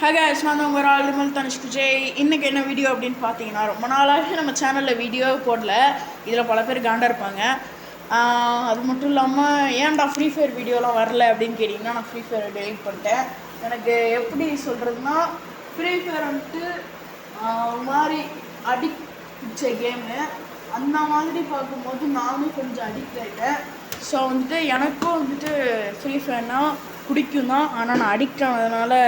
Hi guys நான் தான் உங்கள் ஆளுமல் தனிஷ்க் விஜய். இன்றைக்கி என்ன வீடியோ அப்படின்னு பார்த்தீங்கன்னா, ரொம்ப நாளாகவே நம்ம சேனலில் வீடியோ போடல. இதில் பல பேர் காண்டா இருப்பாங்க. அது மட்டும் இல்லாமல் ஏன்டா ஃப்ரீ ஃபயர் வீடியோலாம் வரல அப்படின்னு கேட்டிங்கன்னா, நான் ஃப்ரீ ஃபயரை டெலிட் பண்ணிட்டேன். எனக்கு எப்படி சொல்கிறதுனா, ஃப்ரீ ஃபயர் வந்துட்டு ஒரு மாதிரி அடிக்ட் பிடிச்ச கேமு. அந்த மாதிரி பார்க்கும்போது நானும் கொஞ்சம் அடிக்ட் ஆகிட்டேன். ஸோ வந்துட்டு எனக்கும் வந்துட்டு ஃப்ரீ ஃபயர்னால் பிடிக்கும் தான். ஆனால் நான் அடிக்ட் ஆனதுனால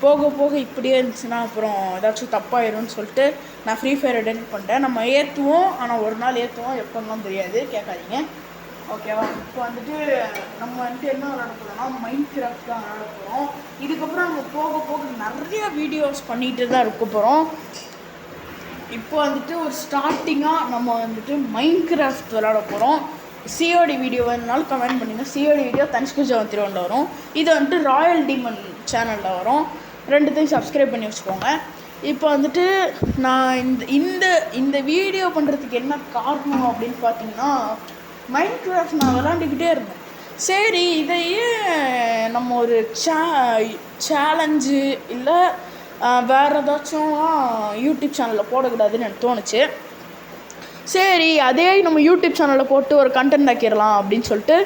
போக போக இப்படியே இருந்துச்சுன்னா அப்புறம் ஏதாச்சும் தப்பாயிரும்னு சொல்லிட்டு நான் ஃப்ரீ ஃபயரை டெலிட் பண்ணிட்டேன். நம்ம ஏற்றுவோம், ஆனால் ஒரு நாள் ஏற்றுவோம், எப்போலாம் தெரியாது, கேட்காதீங்க, ஓகேவா? இப்போ வந்துட்டு நம்ம வந்துட்டு என்ன விளாட போகிறோம்னா மைண்ட் கிராஃப்ட் தான் விளாட போகிறோம். இதுக்கப்புறம் நம்ம போக போக நிறைய வீடியோஸ் பண்ணிகிட்டு தான் இருக்க போகிறோம். இப்போ வந்துட்டு ஒரு ஸ்டார்டிங்காக நம்ம வந்துட்டு மைண்ட் கிராஃப்ட் விளாட போகிறோம். சிஓடி வீடியோ வேணுனாலும் கமெண்ட் பண்ணுங்கள். சிஓடி வீடியோ தனிஷ்க் விஜய் திருவண்ணில் வரும். இது வந்துட்டு ராயல் டீமன் சேனலில் வரும். ரெண்டுத்தையும் சப்ஸ்கிரைப் பண்ணி வச்சுக்கோங்க. இப்போ வந்துட்டு நான் இந்த வீடியோ பண்ணுறதுக்கு என்ன காரணம் அப்படின்னு பார்த்தீங்கன்னா, மைண்ட் கிராஃப்ட் நான் விளாண்டுக்கிட்டே இருந்தேன். சரி, இதையே நம்ம ஒரு சேலஞ்சு இல்லை வேறு ஏதாச்சும் யூடியூப் சேனலில் போடக்கூடாதுன்னு எனக்கு தோணுச்சு. சரி, அதே நம்ம யூடியூப் சேனலில் போட்டு ஒரு கண்டென்ட் ஆக்கிடலாம் அப்படின்னு சொல்லிட்டு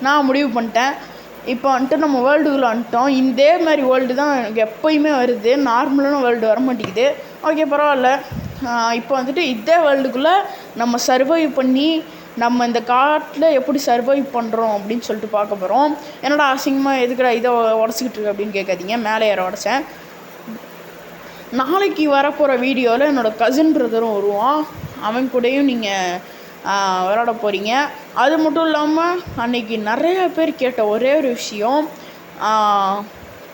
நான் முடிவு பண்ணிட்டேன். இப்போ வந்துட்டு நம்ம வேர்ல்டுக்குள்ளே வந்துட்டோம். இதே மாதிரி வேர்ல்டு தான் எனக்கு எப்போயுமே வருது, நார்மலான வேர்ல்டு வர மாட்டேங்குது. ஓகே, பரவாயில்ல. இப்போ வந்துட்டு இதே வேர்ல்டுக்குள்ளே நம்ம சர்வைவ் பண்ணி நம்ம இந்த காட்டில் எப்படி சர்வைவ் பண்ணுறோம் அப்படின்னு சொல்லிட்டு பார்க்க போகிறோம். என்னோட அசிங்கமாக எதுக்குடா இதை உடச்சிக்கிட்டு இருக்கு அப்படின்னு கேட்காதீங்க, மேலே ஏற உடச்சேன். நாளைக்கு வரப்போகிற வீடியோவில் என்னோடய கசின் பிரதரும் வருவான். அவன் கூடயும் நீங்கள் விளாட போகிறீங்க. அது மட்டும் இல்லாமல் அன்றைக்கி நிறைய பேர் கேட்ட ஒரே ஒரு விஷயம்,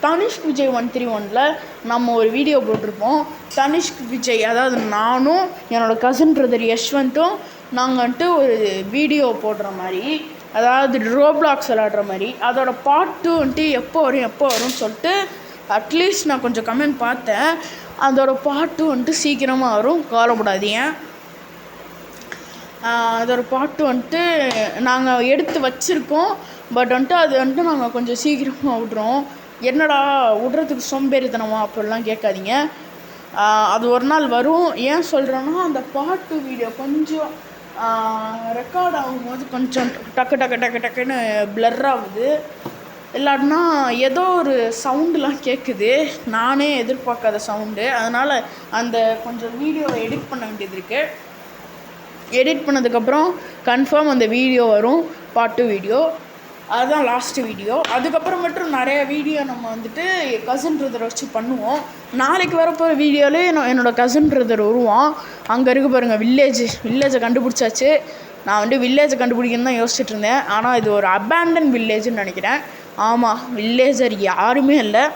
தனிஷ்க் விஜய் 131 நம்ம ஒரு வீடியோ போட்டிருப்போம். தனிஷ்க் விஜய், அதாவது நானும் என்னோடய கசின் பிரதர் யஷ்வந்தும் நாங்கள் வந்துட்டு ஒரு வீடியோ போடுற மாதிரி, அதாவது ரோப்ளாக்ஸ் விளாடுற மாதிரி. அதோட பார்ட் 2 வந்துட்டு எப்போ வரும்னு சொல்லிட்டு அட்லீஸ்ட் நான் கொஞ்சம் கமெண்ட் பார்த்தேன். அதோட பார்ட் 2 வந்துட்டு சீக்கிரமாக வரும், கவலைப்படாதீங்க. அதோட பாட்டு வந்துட்டு நாங்கள் எடுத்து வச்சுருக்கோம். பட் வந்துட்டு அது வந்துட்டு நாங்கள் கொஞ்சம் சீக்கிரமாக விட்றோம். என்னடா விட்றதுக்கு சோம்பேறித்தனமா அப்படிலாம் கேட்காதீங்க. அது ஒரு நாள் வரும். ஏன் சொல்கிறேன்னா, அந்த பாட்டு வீடியோ கொஞ்சம் ரெக்கார்ட் ஆகும்போது கொஞ்சம் டக்குன்னு பிளர் ஆகுது. இல்லாட்டினா ஏதோ ஒரு சவுண்டுலாம் கேட்குது, நானே எதிர்பார்க்காத சவுண்டு. அதனால் அந்த கொஞ்சம் வீடியோவை எடிட் பண்ண வேண்டியது இருக்குது. எடிட் பண்ணதுக்கப்புறம் கன்ஃபார்ம் அந்த வீடியோ வரும், பார்ட் 2 வீடியோ. அதுதான் லாஸ்ட்டு வீடியோ. அதுக்கப்புறம் மட்டும் நிறைய வீடியோ நம்ம வந்துட்டு கசின் பிரதரை வச்சு பண்ணுவோம். நாளைக்கு வரப்போகிற வீடியோவிலே என்னோடய கசின் பிரதர் வருவான். அங்கே இருக்க பாருங்கள் வில்லேஜை கண்டுபிடிச்சாச்சு. நான் வந்துட்டு வில்லேஜை கண்டுபிடிக்கணும்னு தான் யோசிச்சுட்டு இருந்தேன். ஆனால் இது ஒரு அபேண்டன் வில்லேஜ்னு நினைக்கிறேன். ஆமாம், வில்லேஜர் யாருமே இல்லை.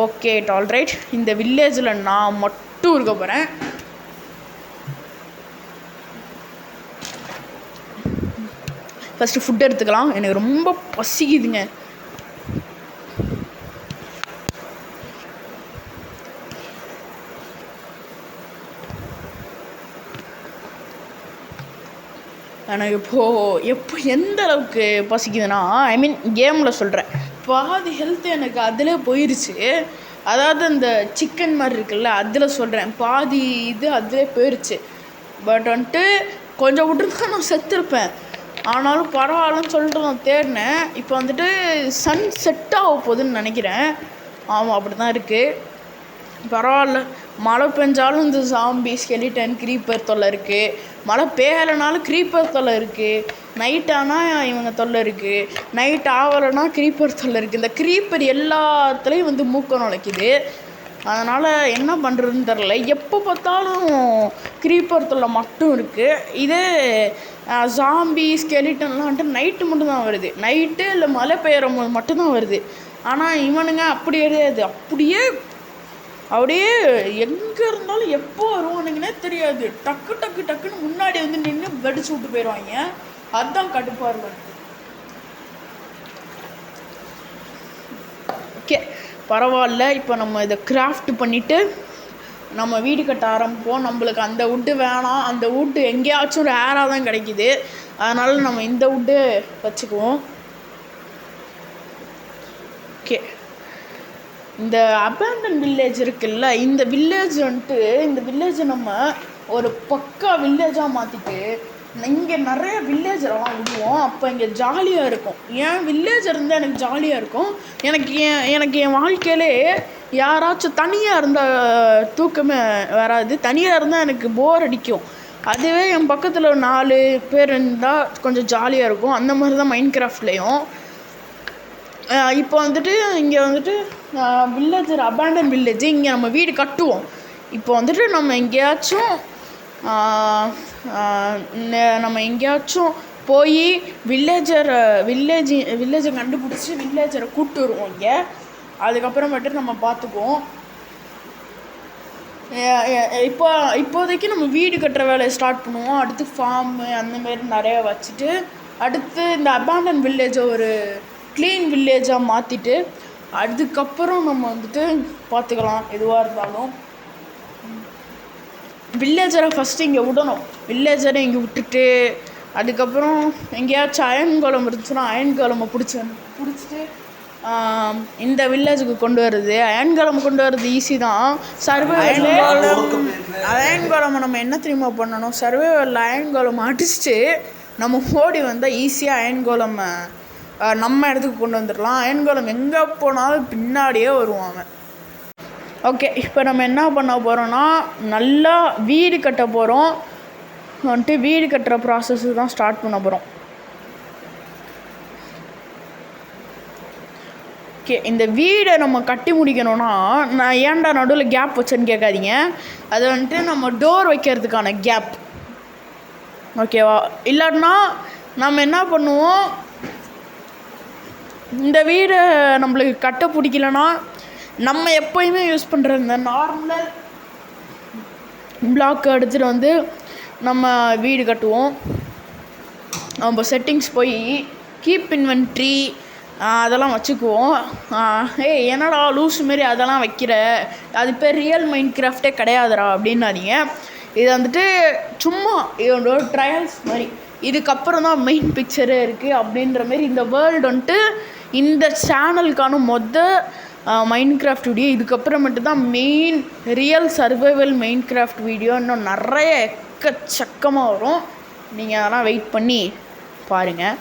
Okay, alright. இந்த வில்லேஜில் நான் மட்டும் இருக்க போகிறேன். ஃபஸ்ட்டு ஃபுட் எடுத்துக்கலாம், எனக்கு ரொம்ப பசிக்குதுங்க. எனக்கு எப்போ எந்த அளவுக்கு பசிக்குதுன்னா, ஐ மீன் கேமில் சொல்கிறேன், பாதி ஹெல்த் எனக்கு அதில் போயிடுச்சு. அதாவது அந்த சிக்கன் மாதிரி இருக்குல்ல, அதில் சொல்கிறேன், பாதி இது அதிலே போயிடுச்சு. பட் வந்துட்டு கொஞ்சம் விட்டுருந்தா நான் செத்துருப்பேன். ஆனாலும் பரவாயில்லன்னு சொல்லிட்டு நான் தேடினேன். இப்போ வந்துட்டு சன் செட் ஆக போகுதுன்னு நினைக்கிறேன். ஆமாம், அப்படி தான் இருக்குது. பரவாயில்ல. மழை பெஞ்சாலும் இந்த ஜாம்பி, ஸ்கெலிட்டன், க்ரீப்பர் தொல்லை இருக்குது. மழை பெய்யலைனாலும் க்ரீப்பர் தொல்லை இருக்குது. நைட் ஆனால் இவங்க தொல்லை இருக்குது. நைட் ஆகலைன்னா க்ரீப்பர் தொல்லை இருக்குது. இந்த க்ரீப்பர் எல்லாத்துலேயும் வந்து மூக்க நுழைக்குது. அதனால் என்ன பண்ணுறதுன்னு தெரில. எப்போ பார்த்தாலும் க்ரீப்பர் தொல்லை மட்டும் இருக்குது. இதே ஜாம்பி, ஸ்கெலிட்டன்லாம் வந்துட்டு நைட்டு மட்டும்தான் வருது. நைட்டு இல்லை மழை பெய்கிற போது மட்டும்தான் வருது. ஆனால் இவனுங்க அப்படி கிடையாது. அப்படியே எங்கே இருந்தாலும் எப்போ வருவானுங்கன்னே தெரியாது. டக்குன்னு முன்னாடி வந்து நின்று வெடிச்சு விட்டு போயிடுவாங்க. அதுதான் கடுப்பாக இருக்கும். ஓகே, பரவாயில்ல. இப்போ நம்ம இதை கிராஃப்ட் பண்ணிவிட்டு நம்ம வீடு கட்ட ஆரம்பிப்போம். நம்மளுக்கு அந்த வுட்டு வேணாம். அந்த வுட்டு எங்கேயாச்சும் ரேராக தான் கிடைக்கிது. அதனால் நம்ம இந்த வுட்டு வச்சுக்குவோம். ஓகே, இந்த அபேண்டன் வில்லேஜ் இருக்குல்ல, இந்த வில்லேஜ் வந்துட்டு இந்த வில்லேஜை நம்ம ஒரு பக்கா வில்லேஜாக மாற்றிட்டு இங்கே நிறைய வில்லேஜரெல்லாம் விடுவோம். அப்போ இங்கே ஜாலியாக இருக்கும். ஏன் வில்லேஜ் இருந்தால் எனக்கு ஜாலியாக இருக்கும். எனக்கு என் வாழ்க்கையிலே யாராச்சும் தனியாக இருந்தால் தூக்கமே வராது. தனியாக இருந்தால் எனக்கு போர் அடிக்கும். அதுவே என் பக்கத்தில் 4 பேர் இருந்தால் கொஞ்சம் ஜாலியாக இருக்கும். அந்த மாதிரி தான் மைண்ட் கிராஃப்ட்லேயும். இப்போ வந்துட்டு இங்கே வந்துட்டு வில்லேஜர் அபேண்டன் வில்லேஜ் இங்கே நம்ம வீடு கட்டுவோம். இப்போ வந்துட்டு நம்ம எங்கேயாச்சும் போய் வில்லேஜை கண்டுபிடிச்சி வில்லேஜரை கூப்பிட்டு வருவோம் இங்கே. அதுக்கப்புறமேட்டு நம்ம பார்த்துக்குவோம். இப்போதைக்கு நம்ம வீடு கட்டுற வேலையை ஸ்டார்ட் பண்ணுவோம். அடுத்து ஃபார்மு அந்தமாரி நிறையா வச்சுட்டு அடுத்து இந்த அபேண்டன் வில்லேஜை ஒரு க்ளீன் வில்லேஜாக மாற்றிட்டு அதுக்கப்புறம் நம்ம வந்துட்டு பார்த்துக்கலாம். எதுவாக இருந்தாலும் வில்லேஜரை ஃபஸ்ட்டு இங்கே விடணும். வில்லேஜரை இங்கே விட்டுட்டு அதுக்கப்புறம் எங்கேயாச்சும் அயன் கோலம் இருந்துச்சுன்னா அயன் கோலமை பிடிச்சிட்டு இந்த வில்லேஜுக்கு கொண்டு வருது. அயன் கோலம் கொண்டு வர்றது ஈஸி தான். அயன் கோலமை நம்ம என்ன தெரியுமா பண்ணணும், சர்வைவலில் அயன் கோலம் அடிச்சுட்டு நம்ம ஓடி வந்தால் ஈஸியாக அயன் கோலமை நம்ம இடத்துக்கு கொண்டு வந்துடலாம். அயன் கோலம் எங்கே போனாலும் பின்னாடியே வருவாங்க. ஓகே, இப்போ நம்ம என்ன பண்ண போகிறோன்னா நல்லா வீடு கட்ட போகிறோம். வந்துட்டு வீடு கட்டுற ப்ராசஸ் தான் ஸ்டார்ட் பண்ண போகிறோம். ஓகே, இந்த வீடை நம்ம கட்டி முடிக்கணும்னா நான் ஏன்டா நடுவில் கேப் வச்சேன்னு கேட்காதீங்க. அது வந்துட்டு நம்ம டோர் வைக்கிறதுக்கான கேப். ஓகேவா? இல்லாட்டினா நம்ம என்ன பண்ணுவோம், இந்த வீடை நம்மளுக்கு கட்ட பிடிக்கலன்னா நம்ம எப்போயுமே யூஸ் பண்ணுற இந்த நார்மல் பிளாக் எடுத்துகிட்டு வந்து நம்ம வீடு கட்டுவோம். நம்ம செட்டிங்ஸ் போய் கீப் இன்வென்ட்ரி அதெல்லாம் வச்சுக்குவோம். என்னடா லூஸ் மாரி அதெல்லாம் வைக்கிற, அது பேர் ரியல் மைண்ட் கிராஃப்டே கிடையாதுடா அப்படின்னாதீங்க. இது வந்துட்டு சும்மா இதோட ட்ரையல்ஸ் மாதிரி. இதுக்கப்புறம் தான் மெயின் பிக்சரே இருக்குது அப்படின்ற மாரி இந்த வேர்ல்டு வந்துட்டு இந்த சேனலுக்கான மைண்ட் கிராஃப்ட் வீடியோ. இதுக்கப்புறமேட்டு தான் main real survival mind craft video இன்னும் நிறைய எக்கச்சக்கமாக வரும். நீங்கள் அதெல்லாம் வெயிட் பண்ணி பாருங்கள்.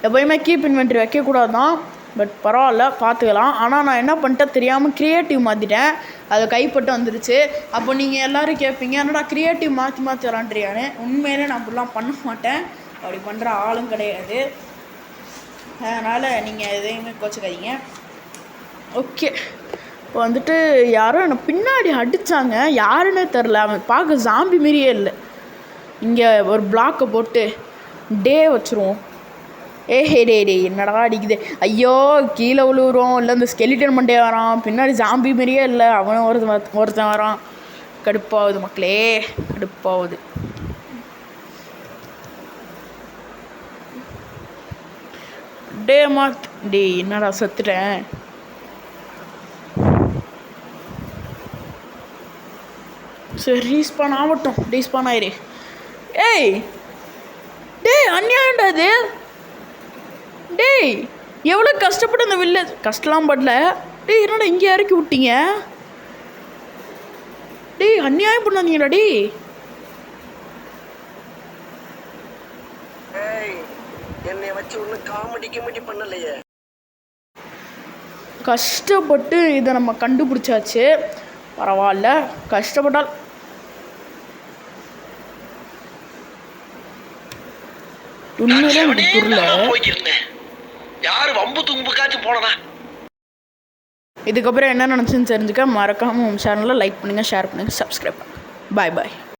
எப்போயுமே கீப் இன்வென்ட்ரி வைக்கக்கூடாது தான், பட் பரவாயில்ல பார்த்துக்கலாம். ஆனால் நான் என்ன பண்ணிட்டேன் தெரியாமல் க்ரியேட்டிவ் மாற்றிட்டேன். அது கைப்பட்டு வந்துருச்சு. அப்போ நீங்கள் எல்லோரும் கேட்பீங்க என்னடா க்ரியேட்டிவ் மாற்றி விளாண்டுறியான்னு. உண்மையிலே நான் அப்படிலாம் பண்ண மாட்டேன். அப்படி பண்ணுற ஆளும் கிடையாது. அதனால் நீங்கள் எதையுமே கோச்சிக்காதீங்க. ஓகே, இப்போ வந்துட்டு யாரோ என்னை பின்னாடி அடித்தாங்க. யாருன்னே தெரில. அவன் பார்க்க ஜாம்பி மாரியே இல்லை. இங்கே ஒரு பிளாக்கை போட்டு டே வச்சுருவோம். டே என்னடா அடிக்குது, ஐயோ கீழே விழுவுறோம். இல்லை இந்த ஸ்கெலிட்டன் மண்டே வரான். பின்னாடி ஜாம்பி மாரியே இல்லை, அவனும் ஒருத்தன் வரான். கடுப்பாகுது மக்களே, கடுப்பாகுது. டே என்னடா செத்துட்டேன். சரி ரீஸ்பான் ஆகட்டும். ரீஸ்பான் ஆயிரு. அநியாயம்டா அது. எவ்வளோ கஷ்டப்பட்டு அந்த வில்லேஜ் கஷ்டலாம் படல. என்னடா இங்கே இறக்கி விட்டீங்க. அநியாயம் பண்ணாதீங்கடா. என்னை வச்சு ஒன்று காமெடி பண்ணலையே. கஷ்டப்பட்டு இதை நம்ம கண்டுபிடிச்சாச்சு. பரவாயில்ல, கஷ்டப்பட்டால் உண்மையிலே எனக்கு புரியல. இதுக்கப்புறம் என்ன நினச்சுன்னு தெரிஞ்சுக்க மறக்காமல் உங்கள் சேனலில் லைக் பண்ணுங்கள், ஷேர் பண்ணுங்கள், சப்ஸ்கிரைப் பண்ணுங்கள். பாய்.